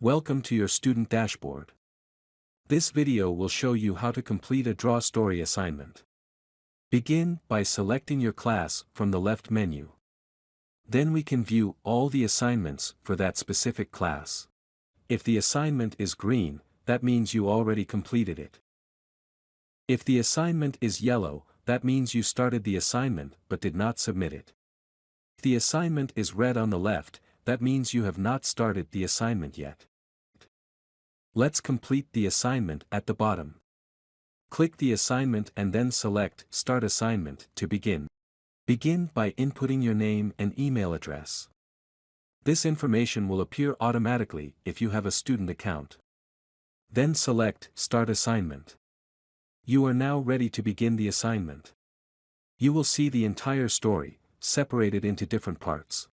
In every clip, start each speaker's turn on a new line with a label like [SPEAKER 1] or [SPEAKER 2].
[SPEAKER 1] Welcome to your student dashboard. This video will show you how to complete a draw story assignment. Begin by selecting your class from the left menu. Then we can view all the assignments for that specific class. If the assignment is green, that means you already completed it. If the assignment is yellow, that means you started the assignment but did not submit it. If the assignment is red on the left, that means you have not started the assignment yet. Let's complete the assignment at the bottom. Click the assignment and then select Start Assignment to begin. Begin by inputting your name and email address. This information will appear automatically if you have a student account. Then select Start Assignment. You are now ready to begin the assignment. You will see the entire story, separated into different parts.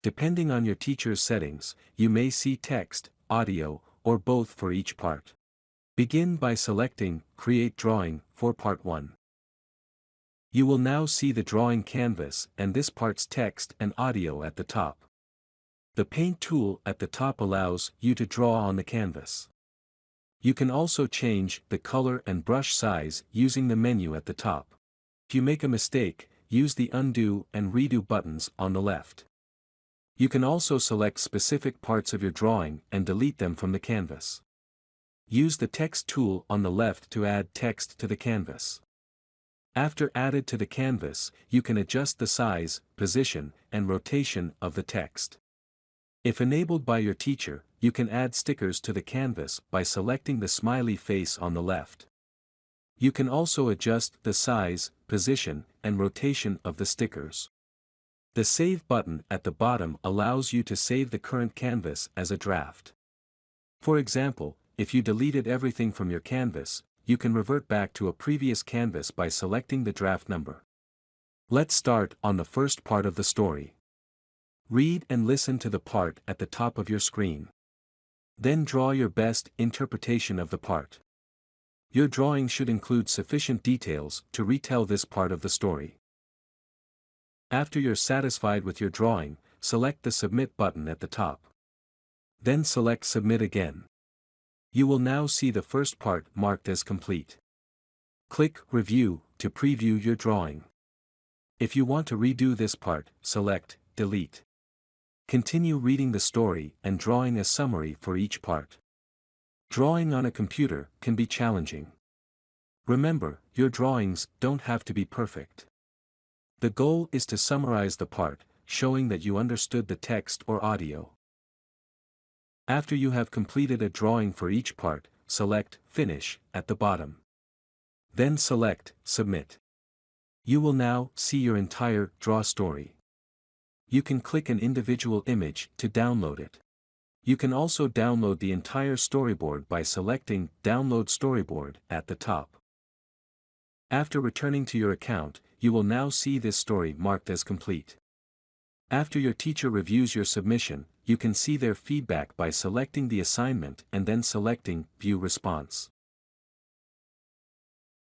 [SPEAKER 1] Depending on your teacher's settings, you may see text, audio, or both for each part. Begin by selecting Create Drawing for Part 1. You will now see the drawing canvas and this part's text and audio at the top. The Paint tool at the top allows you to draw on the canvas. You can also change the color and brush size using the menu at the top. If you make a mistake, use the Undo and Redo buttons on the left. You can also select specific parts of your drawing and delete them from the canvas. Use the Text tool on the left to add text to the canvas. After added to the canvas, you can adjust the size, position, and rotation of the text. If enabled by your teacher, you can add stickers to the canvas by selecting the smiley face on the left. You can also adjust the size, position, and rotation of the stickers. The Save button at the bottom allows you to save the current canvas as a draft. For example, if you deleted everything from your canvas, you can revert back to a previous canvas by selecting the draft number. Let's start on the first part of the story. Read and listen to the part at the top of your screen. Then draw your best interpretation of the part. Your drawing should include sufficient details to retell this part of the story. After you're satisfied with your drawing, select the Submit button at the top. Then select Submit again. You will now see the first part marked as complete. Click Review to preview your drawing. If you want to redo this part, select Delete. Continue reading the story and drawing a summary for each part. Drawing on a computer can be challenging. Remember, your drawings don't have to be perfect. The goal is to summarize the part, showing that you understood the text or audio. After you have completed a drawing for each part, select Finish at the bottom. Then select Submit. You will now see your entire draw story. You can click an individual image to download it. You can also download the entire storyboard by selecting Download Storyboard at the top. After returning to your account, you will now see this story marked as complete. After your teacher reviews your submission, you can see their feedback by selecting the assignment and then selecting View Response.